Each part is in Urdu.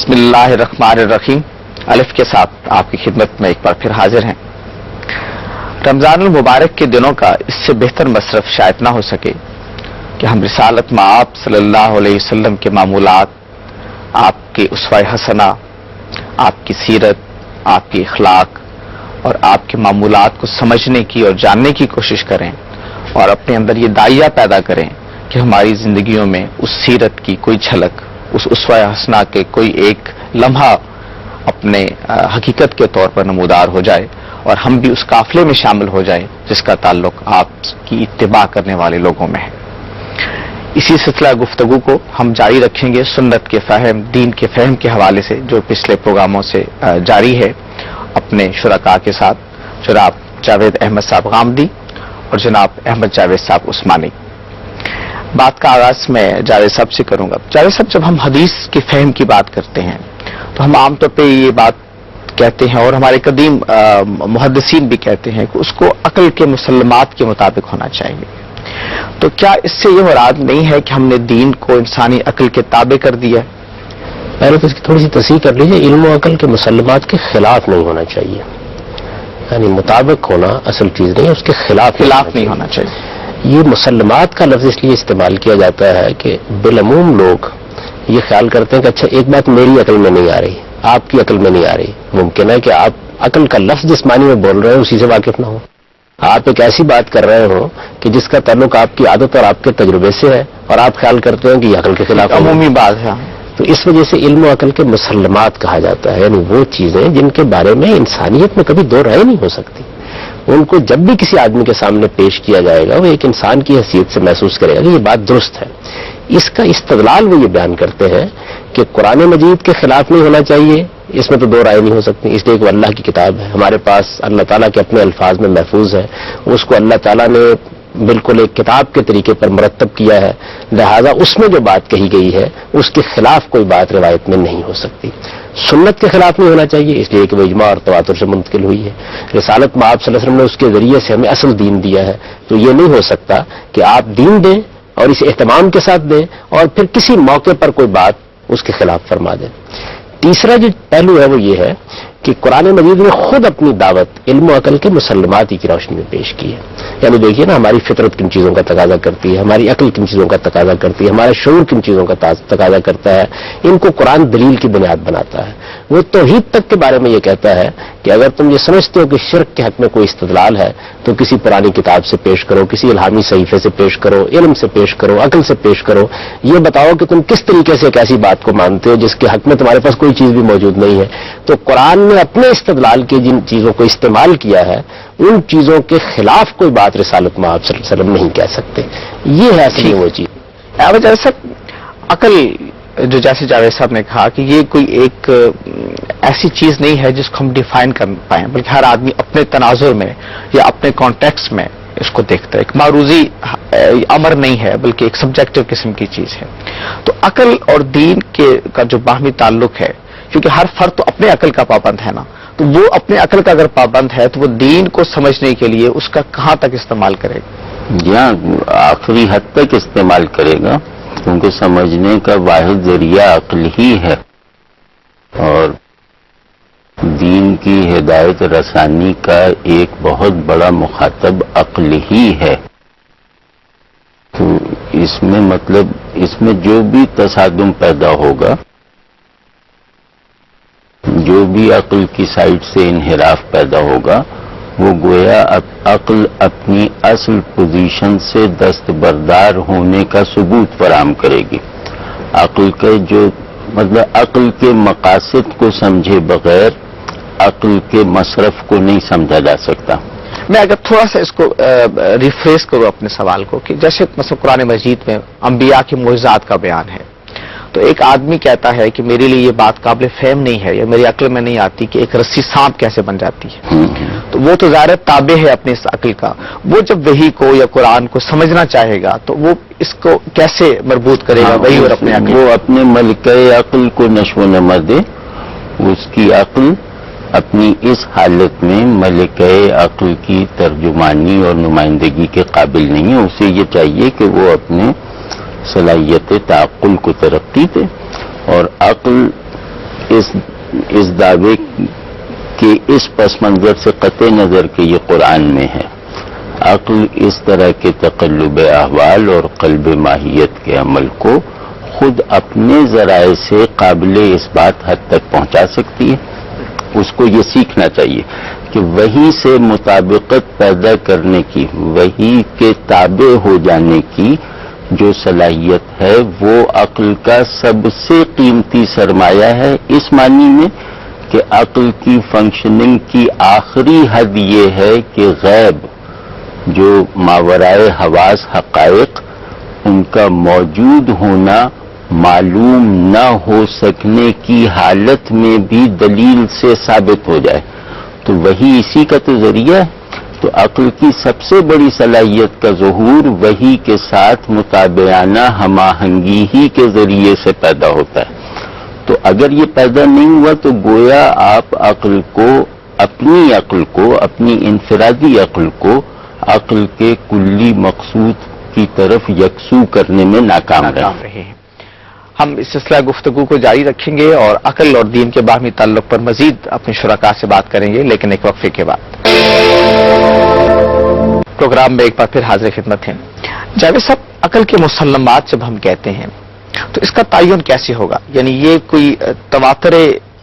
بسم اللہ الرحمن الرحیم. الف کے ساتھ آپ کی خدمت میں ایک بار پھر حاضر ہیں. رمضان المبارک کے دنوں کا اس سے بہتر مصرف شاید نہ ہو سکے کہ ہم رسالت مآب صلی اللہ علیہ وسلم کے معمولات، آپ کے اسوہ حسنہ، آپ کی سیرت، آپ کے اخلاق اور آپ کے معمولات کو سمجھنے کی اور جاننے کی کوشش کریں اور اپنے اندر یہ داعیہ پیدا کریں کہ ہماری زندگیوں میں اس سیرت کی کوئی جھلک، اس اسوہ حسنہ کے کوئی ایک لمحہ اپنے حقیقت کے طور پر نمودار ہو جائے اور ہم بھی اس قافلے میں شامل ہو جائیں جس کا تعلق آپ کی اتباع کرنے والے لوگوں میں ہے. اسی سلسلہ گفتگو کو ہم جاری رکھیں گے سنت کے فہم، دین کے فہم کے حوالے سے، جو پچھلے پروگراموں سے جاری ہے، اپنے شرکاء کے ساتھ جناب جاوید احمد صاحب غامدی اور جناب احمد جاوید صاحب عثمانی. بات کا آغاز میں جاوید صاحب سے کروں گا. جاوید صاحب، جب ہم حدیث کے فہم کی بات کرتے ہیں تو ہم عام طور پہ یہ بات کہتے ہیں اور ہمارے قدیم محدثین بھی کہتے ہیں کہ اس کو عقل کے مسلمات کے مطابق ہونا چاہیے. تو کیا اس سے یہ مراد نہیں ہے کہ ہم نے دین کو انسانی عقل کے تابع کر دیا؟ پہلے تو اس کی تھوڑی سی تصحیح کر لیجیے. علم و عقل کے مسلمات کے خلاف نہیں ہونا چاہیے، یعنی مطابق ہونا اصل چیز نہیں ہے، اس کے خلاف نہیں ہونا چاہیے. یہ مسلمات کا لفظ اس لیے استعمال کیا جاتا ہے کہ بالعموم لوگ یہ خیال کرتے ہیں کہ اچھا ایک بات میری عقل میں نہیں آ رہی، آپ کی عقل میں نہیں آ رہی. ممکن ہے کہ آپ عقل کا لفظ جس معنی میں بول رہے ہیں اسی سے واقف نہ ہو. آپ ایک ایسی بات کر رہے ہو کہ جس کا تعلق آپ کی عادت اور آپ کے تجربے سے ہے اور آپ خیال کرتے ہیں کہ یہ عقل کے خلاف عمومی بات ہے. تو اس وجہ سے علم و عقل کے مسلمات کہا جاتا ہے، یعنی وہ چیزیں جن کے بارے میں انسانیت میں کبھی دو رائے نہیں ہو سکتی. ان کو جب بھی کسی آدمی کے سامنے پیش کیا جائے گا وہ ایک انسان کی حیثیت سے محسوس کرے گا کہ یہ بات درست ہے. اس کا استدلال وہ یہ بیان کرتے ہیں کہ قرآن مجید کے خلاف نہیں ہونا چاہیے، اس میں تو دو رائے نہیں ہو سکتی، اس لیے کہ وہ اللہ کی کتاب ہے، ہمارے پاس اللہ تعالیٰ کے اپنے الفاظ میں محفوظ ہے، اس کو اللہ تعالیٰ نے بالکل ایک کتاب کے طریقے پر مرتب کیا ہے، لہذا اس میں جو بات کہی گئی ہے اس کے خلاف کوئی بات روایت میں نہیں ہو سکتی. سنت کے خلاف نہیں ہونا چاہیے اس لیے کہ وہ اجماع اور تواتر سے منتقل ہوئی ہے. رسالت میں آپ صلی اللہ علیہ وسلم نے اس کے ذریعے سے ہمیں اصل دین دیا ہے، تو یہ نہیں ہو سکتا کہ آپ دین دیں اور اسے اہتمام کے ساتھ دیں اور پھر کسی موقع پر کوئی بات اس کے خلاف فرما دیں. تیسرا جو پہلو ہے وہ یہ ہے کہ قرآن مجید نے خود اپنی دعوت علم و عقل کے مسلمات ہی کی روشنی میں پیش کی ہے. یعنی دیکھیے نا، ہماری فطرت کن چیزوں کا تقاضا کرتی ہے، ہماری عقل کن چیزوں کا تقاضا کرتی ہے، ہمارا شعور کن چیزوں کا تقاضا کرتا ہے، ان کو قرآن دلیل کی بنیاد بناتا ہے. وہ توحید تک کے بارے میں یہ کہتا ہے کہ اگر تم یہ سمجھتے ہو کہ شرک کے حق میں کوئی استدلال ہے تو کسی پرانی کتاب سے پیش کرو، کسی الہامی صحیفے سے پیش کرو، علم سے پیش کرو، عقل سے پیش کرو. یہ بتاؤ کہ تم کس طریقے سے ایک ایسی بات کو مانتے ہو جس کے حق میں تمہارے پاس کوئی چیز بھی موجود نہیں ہے. تو قرآن نے اپنے استدلال کے جن چیزوں کو استعمال کیا ہے ان چیزوں کے خلاف کوئی بات رسالت میں آپ صلی اللہ علیہ وسلم نہیں کہہ سکتے. یہ ہے اصلی وہ چیز. جیسا عقل جو جیسے جاوید صاحب نے کہا کہ یہ کوئی ایک ایسی چیز نہیں ہے جس کو ہم ڈیفائن کر پائیں، بلکہ ہر آدمی اپنے تناظر میں یا اپنے کانٹیکس میں اس کو دیکھتا ہے. ایک معروضی امر نہیں ہے بلکہ ایک سبجیکٹو قسم کی چیز ہے. تو عقل اور دین کا جو باہمی تعلق ہے، کیونکہ ہر فرد تو اپنے عقل کا پابند ہے نا، تو وہ اپنے عقل کا اگر پابند ہے تو وہ دین کو سمجھنے کے لیے اس کا کہاں تک استعمال کرے گا؟ یہاں آخری حد تک استعمال کرے گا، کیونکہ سمجھنے کا واحد ذریعہ عقل ہی ہے اور دین کی ہدایت رسانی کا ایک بہت بڑا مخاطب عقل ہی ہے. تو اس میں مطلب اس میں جو بھی تصادم پیدا ہوگا، جو بھی عقل کی سائڈ سے انحراف پیدا ہوگا، وہ گویا عقل اپنی اصل پوزیشن سے دستبردار ہونے کا ثبوت فراہم کرے گی. عقل کے جو مطلب عقل کے مقاصد کو سمجھے بغیر عقل کے مصرف کو نہیں سمجھا جا سکتا. میں اگر تھوڑا سا اس کو ریفریز کروں اپنے سوال کو، کہ جیسے مثلا قرآن مجید میں انبیاء کے معجزات کا بیان ہے، تو ایک آدمی کہتا ہے کہ میرے لیے یہ بات قابل فہم نہیں ہے یا میری عقل میں نہیں آتی کہ ایک رسی سانپ کیسے بن جاتی ہے. تو وہ تو ظاہر تابع ہے اپنے اس عقل کا. وہ جب وحی کو یا قرآن کو سمجھنا چاہے گا تو وہ اس کو کیسے مربوط کرے گا وحی اور اپنے عقل؟ وہ اپنے ملکہ عقل کو نشو و نما دے. اس کی عقل اپنی اس حالت میں ملکہ عقل کی ترجمانی اور نمائندگی کے قابل نہیں ہے. اسے یہ چاہیے کہ وہ اپنے صلاحیت تعقل کو ترقی دے اور عقل اس دعوے کے اس پس منظر سے قطع نظر کہ یہ قرآن میں ہے، عقل اس طرح کے تقلب احوال اور قلب ماہیت کے عمل کو خود اپنے ذرائع سے قابل اثبات حد تک پہنچا سکتی ہے. اس کو یہ سیکھنا چاہیے کہ وحی سے مطابقت پیدا کرنے کی، وحی کے تابع ہو جانے کی جو صلاحیت ہے وہ عقل کا سب سے قیمتی سرمایہ ہے، اس معنی میں کہ عقل کی فنکشننگ کی آخری حد یہ ہے کہ غیب جو ماورائے حواس حقائق ان کا موجود ہونا معلوم نہ ہو سکنے کی حالت میں بھی دلیل سے ثابت ہو جائے، تو وہی اسی کا تو ذریعہ ہے. تو عقل کی سب سے بڑی صلاحیت کا ظہور وحی کے ساتھ متابعانہ ہم آہنگی ہی کے ذریعے سے پیدا ہوتا ہے. تو اگر یہ پیدا نہیں ہوا تو گویا آپ عقل کو، اپنی انفرادی عقل کو عقل کے کلی مقصود کی طرف یکسو کرنے میں ناکام رہے ہیں. ہم اس سلسلہ گفتگو کو جاری رکھیں گے اور عقل اور دین کے باہمی تعلق پر مزید اپنے شرکاء سے بات کریں گے، لیکن ایک وقفے کے بعد. پروگرام میں ایک بار پھر حاضر خدمت ہیں. جاوید صاحب، عقل کے مسلمات جب ہم کہتے ہیں تو اس کا تعین کیسے ہوگا؟ یعنی یہ کوئی تواتر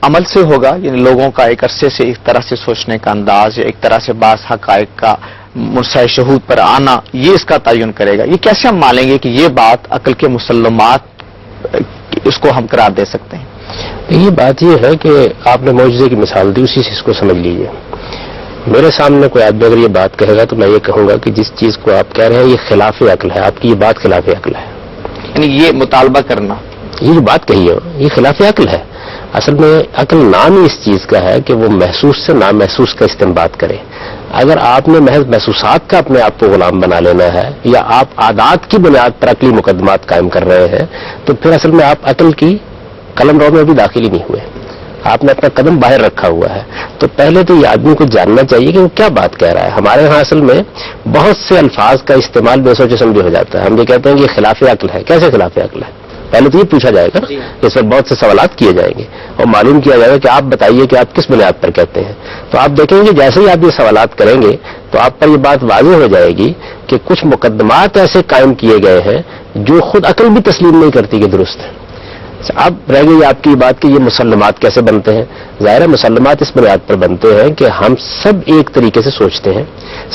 عمل سے ہوگا، یعنی لوگوں کا ایک عرصے سے ایک طرح سے سوچنے کا انداز یا ایک طرح سے بعض حقائق کا مرصع شہود پر آنا، یہ اس کا تعین کرے گا؟ یہ کیسے ہم مانیں گے کہ یہ بات عقل کے مسلمات اس کو ہم قرار دے سکتے ہیں؟ یہ بات یہ ہے کہ آپ نے معجزے کی مثال دی، اسی سے اس کو سمجھ لیجیے. میرے سامنے کوئی آدمی اگر یہ بات کہے گا تو میں یہ کہوں گا کہ جس چیز کو آپ کہہ رہے ہیں یہ خلاف عقل ہے، آپ کی یہ بات خلاف عقل ہے. یعنی یہ مطالبہ کرنا، یہ جو بات کہی ہے یہ خلاف عقل ہے. اصل میں عقل نام ہی اس چیز کا ہے کہ وہ محسوس سے نامحسوس کا استنباط کرے. اگر آپ نے محض محسوسات کا اپنے آپ کو غلام بنا لینا ہے یا آپ عادات کی بنیاد پر عقلی مقدمات قائم کر رہے ہیں تو پھر اصل میں آپ عقل کی قلم رو میں بھی داخل ہی نہیں ہوئے، آپ نے اپنا قدم باہر رکھا ہوا ہے. تو پہلے تو یہ آدمی کو جاننا چاہیے کہ وہ کیا بات کہہ رہا ہے. ہمارے ہاں اصل میں بہت سے الفاظ کا استعمال بے سوچے سمجھے ہو جاتا ہے. ہم یہ کہتے ہیں کہ یہ خلاف عقل ہے. کیسے خلاف عقل ہے؟ پہلے تو یہ پوچھا جائے گا نا، اس پر بہت سے سوالات کیے جائیں گے اور معلوم کیا جائے گا کہ آپ بتائیے کہ آپ کس بنیاد پر کہتے ہیں. تو آپ دیکھیں گے جیسے ہی آپ یہ سوالات کریں گے تو آپ پر یہ بات واضح ہو جائے گی کہ کچھ مقدمات ایسے قائم کیے گئے ہیں جو خود عقل بھی تسلیم نہیں کرتی کہ درست ہے. اب رہ گئی آپ کی بات کہ یہ مسلمات کیسے بنتے ہیں. ظاہر ہے مسلمات اس بنیاد پر بنتے ہیں کہ ہم سب ایک طریقے سے سوچتے ہیں.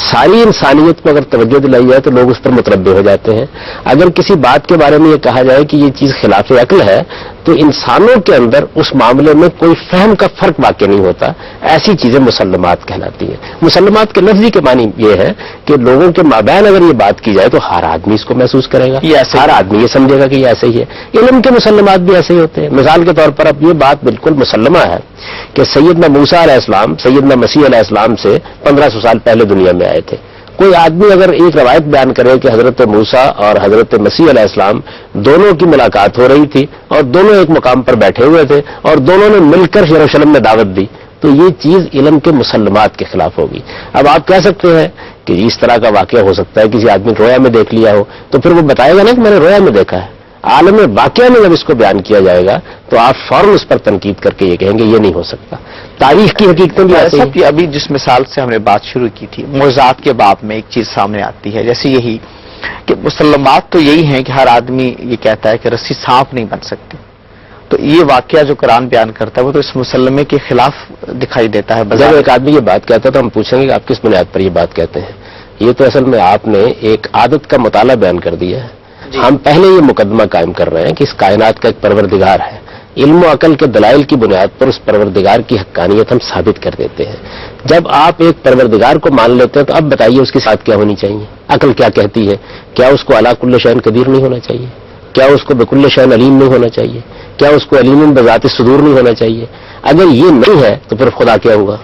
ساری انسانیت کو اگر توجہ دلائی جائے تو لوگ اس پر متربع ہو جاتے ہیں. اگر کسی بات کے بارے میں یہ کہا جائے کہ یہ چیز خلاف عقل ہے تو انسانوں کے اندر اس معاملے میں کوئی فہم کا فرق واقع نہیں ہوتا. ایسی چیزیں مسلمات کہلاتی ہیں. مسلمات کے لفظی کے معنی یہ ہے کہ لوگوں کے مابین اگر یہ بات کی جائے تو ہر آدمی اس کو محسوس کرے گا، ہر آدمی یہ سمجھے گا کہ یہ ایسے ہی ہے. علم کے مسلمات بھی ایسے ہی ہوتے ہیں. مثال کے طور پر اب یہ بات بالکل مسلمہ ہے کہ سیدنا موسیٰ علیہ السلام سیدنا مسیح علیہ السلام سے 1500 سال پہلے دنیا میں آئے تھے. کوئی آدمی اگر ایک روایت بیان کرے کہ حضرت موسیٰ اور حضرت مسیح علیہ السلام دونوں کی ملاقات ہو رہی تھی اور دونوں ایک مقام پر بیٹھے ہوئے تھے اور دونوں نے مل کر یروشلم میں دعوت دی، تو یہ چیز علم کے مسلمات کے خلاف ہوگی. اب آپ کہہ سکتے ہیں کہ اس طرح کا واقعہ ہو سکتا ہے کسی آدمی رویا میں دیکھ لیا ہو، تو پھر وہ بتائے گا نا کہ میں نے رویا میں دیکھا ہے. عالم واقعہ میں جب اس کو بیان کیا جائے گا تو آپ فوراً اس پر تنقید کر کے یہ کہیں گے یہ نہیں ہو سکتا. تاریخ کی حقیقتیں بھی ایسی ہیں. ابھی جس مثال سے ہم نے بات شروع کی تھی، معجزات کے باب میں ایک چیز سامنے آتی ہے، جیسے یہی کہ مسلمات تو یہی ہیں کہ ہر آدمی یہ کہتا ہے کہ رسی سانپ نہیں بن سکتی. تو یہ واقعہ جو قرآن بیان کرتا ہے وہ تو اس مسلمے کے خلاف دکھائی دیتا ہے. جب ایک آدمی یہ بات کہتا ہے تو ہم پوچھیں گے کہ آپ کس بنیاد پر یہ بات کہتے ہیں. یہ تو اصل میں آپ نے ایک عادت کا مطالعہ بیان کر دیا ہے. ہم پہلے یہ مقدمہ قائم کر رہے ہیں کہ اس کائنات کا ایک پروردگار ہے. علم و عقل کے دلائل کی بنیاد پر اس پروردگار کی حقانیت ہم ثابت کر دیتے ہیں. جب آپ ایک پروردگار کو مان لیتے ہیں تو اب بتائیے اس کے ساتھ کیا ہونی چاہیے. عقل کیا کہتی ہے؟ کیا اس کو علی کل شیء قدیر نہیں ہونا چاہیے؟ کیا اس کو بکل شیء علیم نہیں ہونا چاہیے؟ کیا اس کو علیم بذات الصدور نہیں ہونا چاہیے؟ اگر یہ نہیں ہے تو پھر خدا کیا ہوگا؟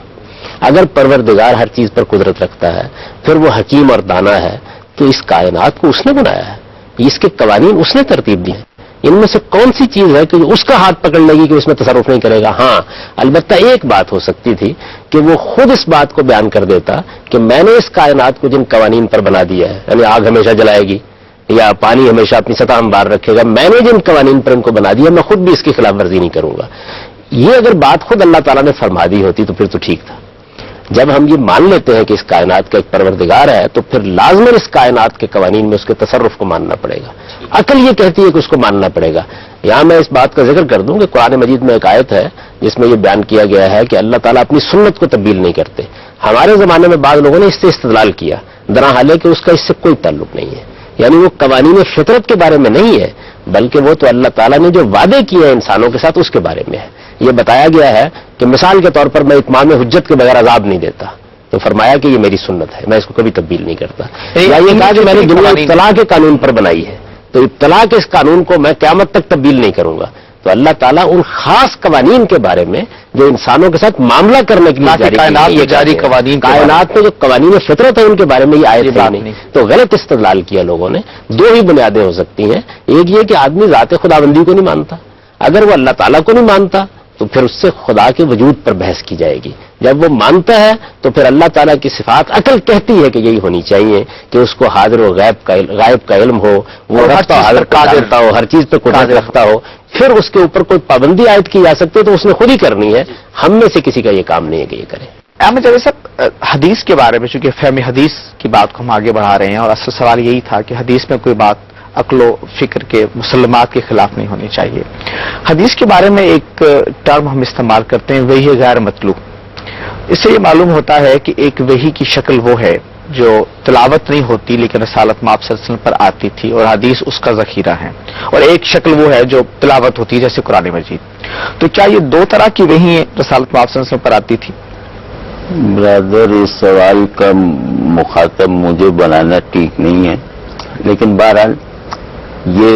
اگر پروردگار ہر چیز پر قدرت رکھتا ہے، پھر وہ حکیم اور دانا ہے، تو اس کائنات کو اس نے بنایا ہے، اس کے قوانین اس نے ترتیب دی ہیں. ان میں سے کون سی چیز ہے کہ اس کا ہاتھ پکڑ لے گی کہ اس میں تصرف نہیں کرے گا؟ ہاں، البتہ ایک بات ہو سکتی تھی کہ وہ خود اس بات کو بیان کر دیتا کہ میں نے اس کائنات کو جن قوانین پر بنا دیا ہے، یعنی آگ ہمیشہ جلائے گی یا پانی ہمیشہ اپنی سطح ہموار رکھے گا، میں نے جن قوانین پر ان کو بنا دیا میں خود بھی اس کی خلاف ورزی نہیں کروں گا. یہ اگر بات خود اللہ تعالیٰ نے فرما دی ہوتی تو پھر تو ٹھیک تھا. جب ہم یہ مان لیتے ہیں کہ اس کائنات کا ایک پروردگار ہے تو پھر لازماً اس کائنات کے قوانین میں اس کے تصرف کو ماننا پڑے گا. عقل یہ کہتی ہے کہ اس کو ماننا پڑے گا. یہاں میں اس بات کا ذکر کر دوں کہ قرآن مجید میں ایک آیت ہے جس میں یہ بیان کیا گیا ہے کہ اللہ تعالیٰ اپنی سنت کو تبدیل نہیں کرتے. ہمارے زمانے میں بعض لوگوں نے اس سے استدلال کیا، درحال کہ اس کا اس سے کوئی تعلق نہیں ہے. یعنی وہ قوانین فطرت کے بارے میں نہیں ہے، بلکہ وہ تو اللہ تعالیٰ نے جو وعدے کیے ہیں انسانوں کے ساتھ اس کے بارے میں ہے. یہ بتایا گیا ہے کہ مثال کے طور پر میں اتمام حجت کے بغیر عذاب نہیں دیتا، تو فرمایا کہ یہ میری سنت ہے، میں اس کو کبھی تبدیل نہیں کرتا. یا یہ کہا کہ میں نے دنیا ابتلا کے قانون پر بنائی ہے، تو ابتلا کے اس قانون کو میں قیامت تک تبدیل نہیں کروں گا. تو اللہ تعالیٰ ان خاص قوانین کے بارے میں جو انسانوں کے ساتھ معاملہ کرنے کے لیے جاری قوانین، کائنات میں جو قوانین فطرت ہے ان کے بارے میں یہ آیت نہیں. تو غلط استدلال کیا لوگوں نے. دو ہی بنیادیں ہو سکتی ہیں، ایک یہ کہ آدمی ذات خداوندی کو نہیں مانتا. اگر وہ اللہ تعالیٰ کو نہیں مانتا تو پھر اس سے خدا کے وجود پر بحث کی جائے گی. جب وہ مانتا ہے تو پھر اللہ تعالیٰ کی صفات عقل کہتی ہے کہ یہی ہونی چاہیے کہ اس کو حاضر و غائب کا علم ہو، وہ حاضر قادر ہو، ہر چیز پہ قدرت رکھتا ہو. پھر اس کے اوپر کوئی پابندی عائد کی جا سکتی ہے تو اس نے خود ہی کرنی ہے. ہم میں سے کسی کا یہ کام نہیں ہے کہ یہ کرے. احمد جاوید صاحب، حدیث کے بارے میں چونکہ فہم حدیث کی بات کو ہم آگے بڑھا رہے ہیں اور اصل سوال یہی تھا کہ حدیث میں کوئی بات عقل و فکر کے مسلمات کے خلاف نہیں ہونی چاہیے. حدیث کے بارے میں ایک ٹرم ہم استعمال کرتے ہیں، وحی غیر مطلوب. اس سے یہ معلوم ہوتا ہے کہ ایک وحی کی شکل وہ ہے جو تلاوت نہیں ہوتی لیکن رسالت مآب صلی اللہ علیہ وسلم پر آتی تھی اور حدیث اس کا ذخیرہ ہے، اور ایک شکل وہ ہے جو تلاوت ہوتی ہے جیسے قرآن مجید. تو کیا یہ دو طرح کی وحی رسالت مآب صلی اللہ علیہ وسلم پر آتی تھی؟ برادر، اس سوال کا مخاطب مجھے بنانا ٹھیک نہیں ہے، لیکن بہرحال یہ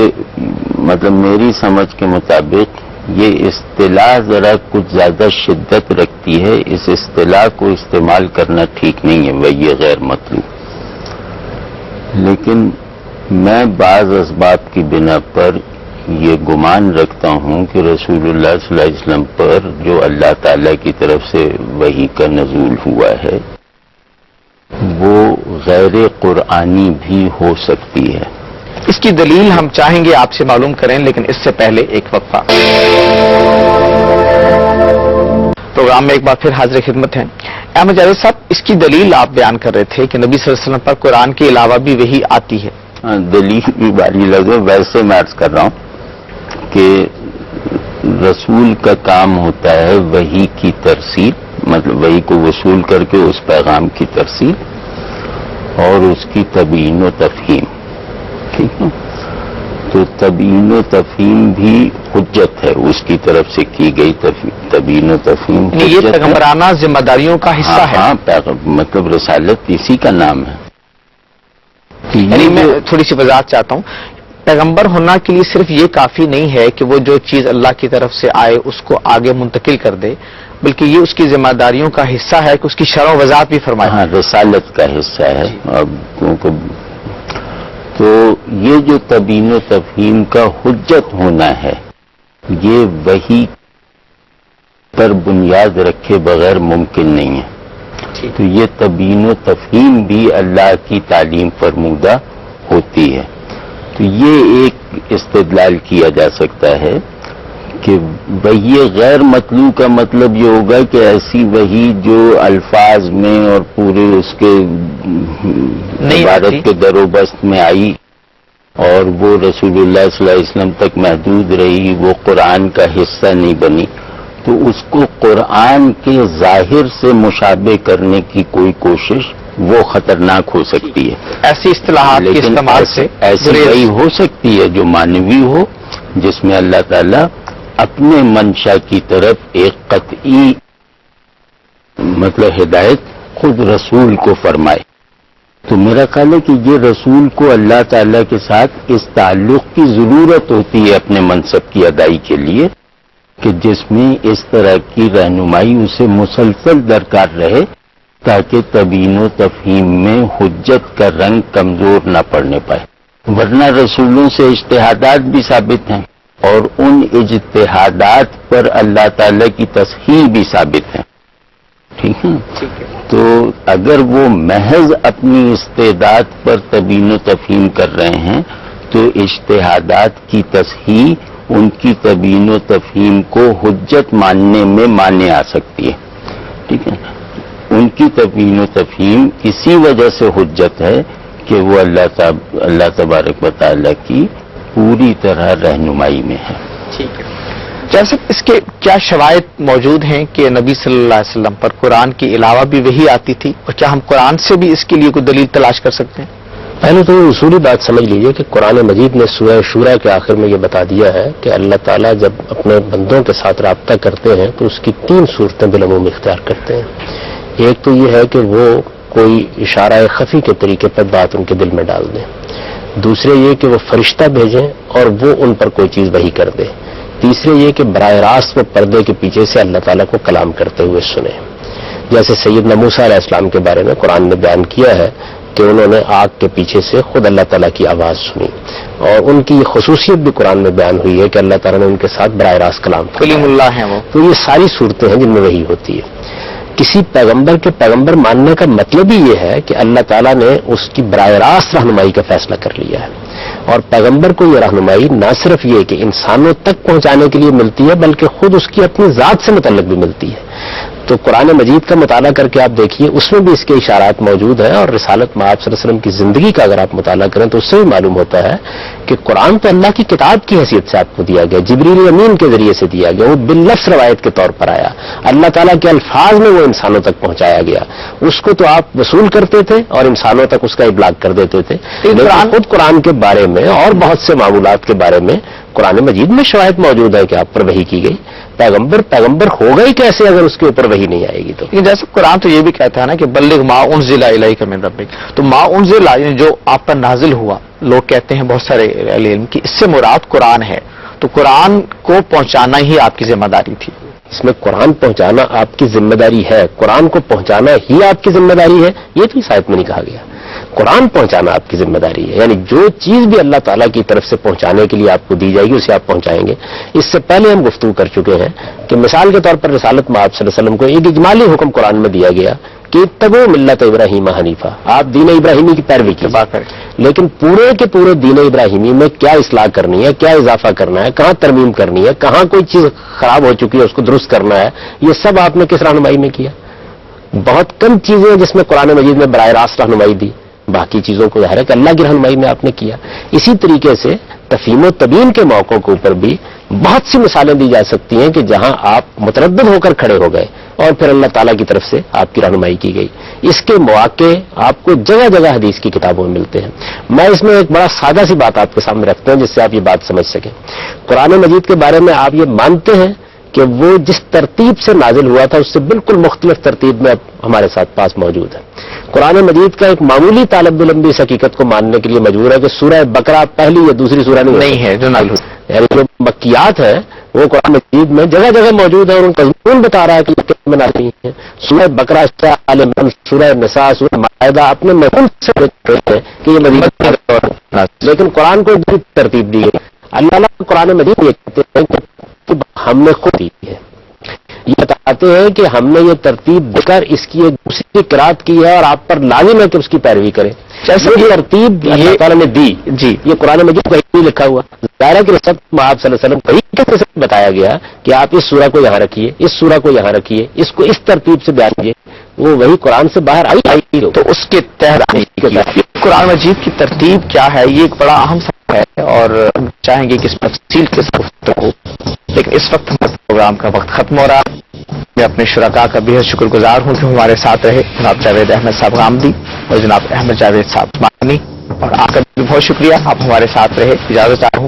مطلب میری سمجھ کے مطابق یہ اصطلاح ذرا کچھ زیادہ شدت رکھتی ہے. اس اصطلاح کو استعمال کرنا ٹھیک نہیں ہے، وہی غیر مطلوب. لیکن میں بعض اسباب کی بنا پر یہ گمان رکھتا ہوں کہ رسول اللہ صلی اللہ علیہ وسلم پر جو اللہ تعالی کی طرف سے وحی کا نزول ہوا ہے وہ غیر قرآنی بھی ہو سکتی ہے. اس کی دلیل ہم چاہیں گے آپ سے معلوم کریں، لیکن اس سے پہلے ایک وقفہ. پروگرام میں ایک بار پھر حاضر خدمت ہیں. احمد جاوید صاحب، اس کی دلیل آپ بیان کر رہے تھے کہ نبی صلی اللہ علیہ وسلم پر قرآن کے علاوہ بھی وحی آتی ہے. دلیل بھی باری لگے. ویسے میں عرض کر رہا ہوں کہ رسول کا کام ہوتا ہے وحی کی ترسیل، مطلب وحی کو وصول کر کے اس پیغام کی ترسیل اور اس کی تبیین و تفہیم. ٹھیک ہے، تو تبیین و تفہیم بھی حجت ہے، اس کی طرف سے کی گئی تبیین و تفہیم یہ پیغمبرانہ ذمہ داریوں کا حصہ ہے. ہاں، مطلب رسالت اسی کا نام ہے. یعنی میں تھوڑی سی وضاحت چاہتا ہوں. پیغمبر ہونا کے لیے صرف یہ کافی نہیں ہے کہ وہ جو چیز اللہ کی طرف سے آئے اس کو آگے منتقل کر دے، بلکہ یہ اس کی ذمہ داریوں کا حصہ ہے کہ اس کی شرح و وضاحت بھی فرمائے. ہاں، رسالت کا حصہ ہے. تو یہ جو تبیین و تفہیم کا حجت ہونا ہے یہ وحی پر بنیاد رکھے بغیر ممکن نہیں ہے. تو یہ تبیین و تفہیم بھی اللہ کی تعلیم فرمودہ ہوتی ہے. تو یہ ایک استدلال کیا جا سکتا ہے کہ وحی غیر مطلوب کا مطلب یہ ہوگا کہ ایسی وحی جو الفاظ میں اور پورے اس کے عبادت کے در و بست میں آئی اور وہ رسول اللہ صلی اللہ علیہ وسلم تک محدود رہی، وہ قرآن کا حصہ نہیں بنی، تو اس کو قرآن کے ظاہر سے مشابہ کرنے کی کوئی کوشش وہ خطرناک ہو سکتی ہے. ایسی اصطلاحات کے استعمال سے ایسی وحی ہو سکتی ہے جو مانوی ہو، جس میں اللہ تعالیٰ اپنے منشا کی طرف ایک قطعی مطلب ہدایت خود رسول کو فرمائے. تو میرا خیال ہے کہ یہ رسول کو اللہ تعالیٰ کے ساتھ اس تعلق کی ضرورت ہوتی ہے اپنے منصب کی ادائی کے لیے کہ جس میں اس طرح کی رہنمائی اسے مسلسل درکار رہے تاکہ تبیین و تفہیم میں حجت کا رنگ کمزور نہ پڑنے پائے. ورنہ رسولوں سے اجتہادات بھی ثابت ہیں اور ان اجتہادات پر اللہ تعالیٰ کی تصحیح بھی ثابت ہے. ٹھیک ہے، تو اگر وہ محض اپنی استعداد پر تبیین و تفہیم کر رہے ہیں تو اجتہادات کی تصحیح ان کی تبیین و تفہیم کو حجت ماننے میں مانے آ سکتی ہے. ٹھیک ہے، ان کی تبیین و تفہیم اسی وجہ سے حجت ہے کہ وہ اللہ تبارک و تعالیٰ کی پوری طرح رہنمائی میں ہے. ٹھیک ہے. جیسے اس کے کیا شواہد موجود ہیں کہ نبی صلی اللہ علیہ وسلم پر قرآن کے علاوہ بھی وحی آتی تھی، اور کیا ہم قرآن سے بھی اس کے لیے کوئی دلیل تلاش کر سکتے ہیں؟ پہلے تو اصولی بات سمجھ لیجئے کہ قرآن مجید نے سورہ شورى کے آخر میں یہ بتا دیا ہے کہ اللہ تعالیٰ جب اپنے بندوں کے ساتھ رابطہ کرتے ہیں تو اس کی 3 صورتیں بالعموم اختیار کرتے ہیں. ایک تو یہ ہے کہ وہ کوئی اشارہ خفی کے طریقے پر بات ان کے دل میں ڈال دیں. دوسرے یہ کہ وہ فرشتہ بھیجیں اور وہ ان پر کوئی چیز وحی کر دے. تیسرے یہ کہ براہ راست وہ پردے کے پیچھے سے اللہ تعالیٰ کو کلام کرتے ہوئے سنیں. جیسے سیدنا موسیٰ علیہ السلام کے بارے میں قرآن نے بیان کیا ہے کہ انہوں نے آگ کے پیچھے سے خود اللہ تعالیٰ کی آواز سنی، اور ان کی یہ خصوصیت بھی قرآن میں بیان ہوئی ہے کہ اللہ تعالیٰ نے ان کے ساتھ براہ راست کلام کیا. کلیم اللہ ہیں وہ. تو یہ ساری صورتیں ہیں جن میں وحی ہوتی ہے. کسی پیغمبر کے پیغمبر ماننے کا مطلب ہی یہ ہے کہ اللہ تعالیٰ نے اس کی براہ راست رہنمائی کا فیصلہ کر لیا ہے، اور پیغمبر کو یہ رہنمائی نہ صرف یہ کہ انسانوں تک پہنچانے کے لیے ملتی ہے بلکہ خود اس کی اپنی ذات سے متعلق بھی ملتی ہے. تو قرآن مجید کا مطالعہ کر کے آپ دیکھیے، اس میں بھی اس کے اشارات موجود ہیں، اور رسالت مآب صلی اللہ علیہ وسلم کی زندگی کا اگر آپ مطالعہ کریں تو اس سے بھی معلوم ہوتا ہے کہ قرآن تو اللہ کی کتاب کی حیثیت سے آپ کو دیا گیا، جبریل امین کے ذریعے سے دیا گیا، وہ باللفظ روایت کے طور پر آیا، اللہ تعالیٰ کے الفاظ میں وہ انسانوں تک پہنچایا گیا. اس کو تو آپ وصول کرتے تھے اور انسانوں تک اس کا ابلاغ کر دیتے تھے. لیکن خود قرآن کے بارے میں اور بہت سے معمولات کے بارے میں قرآن مجید میں شواہد موجود ہے کہ آپ پر وحی کی گئی. پیغمبر ہوگا ہی کیسے اگر اس کے اوپر وحی نہیں آئے گی؟ تو جیسے قرآن تو یہ بھی کہتا ہے نا کہ بلغ ما انزل الیک من ربک، تو ما انزل جو آپ پر نازل ہوا، لوگ کہتے ہیں بہت سارے اہل علم کی اس سے مراد قرآن ہے، تو قرآن کو پہنچانا ہی آپ کی ذمہ داری تھی. اس میں قرآن پہنچانا آپ کی ذمہ داری ہے، قرآن کو پہنچانا ہی آپ کی ذمہ داری ہے، یہ تو اس آیت میں نہیں کہا گیا. قرآن پہنچانا آپ کی ذمہ داری ہے، یعنی جو چیز بھی اللہ تعالیٰ کی طرف سے پہنچانے کے لیے آپ کو دی جائے گی اسے آپ پہنچائیں گے. اس سے پہلے ہم گفتگو کر چکے ہیں کہ مثال کے طور پر رسالت مآب صلی اللہ علیہ وسلم کو ایک اجمالی حکم قرآن میں دیا گیا کہ اتبعوا ملت ابراہیم حنیفہ، آپ دین ابراہیمی کی پیروی کیجیے. لیکن پورے کے پورے دین ابراہیمی میں کیا اصلاح کرنی ہے، کیا اضافہ کرنا ہے، کہاں ترمیم کرنی ہے، کہاں کوئی چیز خراب ہو چکی ہے اس کو درست کرنا ہے، یہ سب آپ نے کس رہنمائی میں کیا؟ بہت کم چیزیں ہیں جس میں قرآن مجید میں براہ راست رہنمائی دی، باقی چیزوں کو ظاہر ہے کہ اللہ کی رہنمائی میں آپ نے کیا. اسی طریقے سے تفہیم و تبیین کے موقعوں کے اوپر بھی بہت سی مثالیں دی جا سکتی ہیں کہ جہاں آپ متردد ہو کر کھڑے ہو گئے اور پھر اللہ تعالیٰ کی طرف سے آپ کی رہنمائی کی گئی. اس کے مواقع آپ کو جگہ جگہ حدیث کی کتابوں میں ملتے ہیں. میں اس میں ایک بڑا سادہ سی بات آپ کے سامنے رکھتا ہوں جس سے آپ یہ بات سمجھ سکیں. قرآن مجید کے بارے میں آپ یہ مانتے ہیں کہ وہ جس ترتیب سے نازل ہوا تھا اس سے بالکل مختلف ترتیب میں اب ہمارے ساتھ پاس موجود ہے. قرآن مجید کا ایک معمولی طالب علم بھی اس حقیقت کو ماننے کے لیے مجبور ہے کہ سورہ بقرہ پہلی یا دوسری سورہ نہیں ہے، یعنی جو مکیات ہے وہ قرآن مجید میں جگہ جگہ موجود ہے اور ان کا مضمون بتا رہا ہے کہ مکے میں نازل ہیں. سورہ بقرہ، سورہ آل عمران، سورہ نساء، سورہ مائدہ اپنے مضمون سے ہیں کہ یہ مزید، لیکن قرآن کو بھی ترتیب دی گئی. اللہ قرآن مجید یہ کہتے ہیں کہ ہم نے خود دی ہے، یہ بتاتے ہیں کہ ہم نے یہ ترتیب دے کر اس کی ایک دوسری قرات کی ہے اور آپ پر لازم ہے کہ اس کی پیروی کریں. جیسے یہ ترتیب اللہ تعالیٰ نے دی، جی یہ قرآن مجید کہیں نہیں لکھا ہوا. ظاہر ہے کہ رسالت مآب صلی اللہ علیہ وسلم طریقے سے بتایا گیا کہ آپ اس سورہ کو یہاں رکھیے، اس سورہ کو یہاں رکھیے، اس کو اس ترتیب سے بیان کیجیے. وہ وہی قرآن سے باہر آئی تو اس کے تحت قرآن مجید کی ترتیب کیا ہے یہ ایک بڑا اہم سوال ہے اور ہم چاہیں گے کہ اس پر تفصیل کے ساتھ گفتگو، لیکن اس وقت ہمارے پروگرام کا وقت ختم ہو رہا ہے. میں اپنے شرکاء کا بے حد شکر گزار ہوں کہ ہمارے ساتھ رہے جناب جاوید احمد صاحب غامدی اور جناب احمد جاوید صاحب عثمانی، اور آپ کا بھی بہت شکریہ، آپ ہمارے ساتھ رہے. اجازت چاہتا ہوں.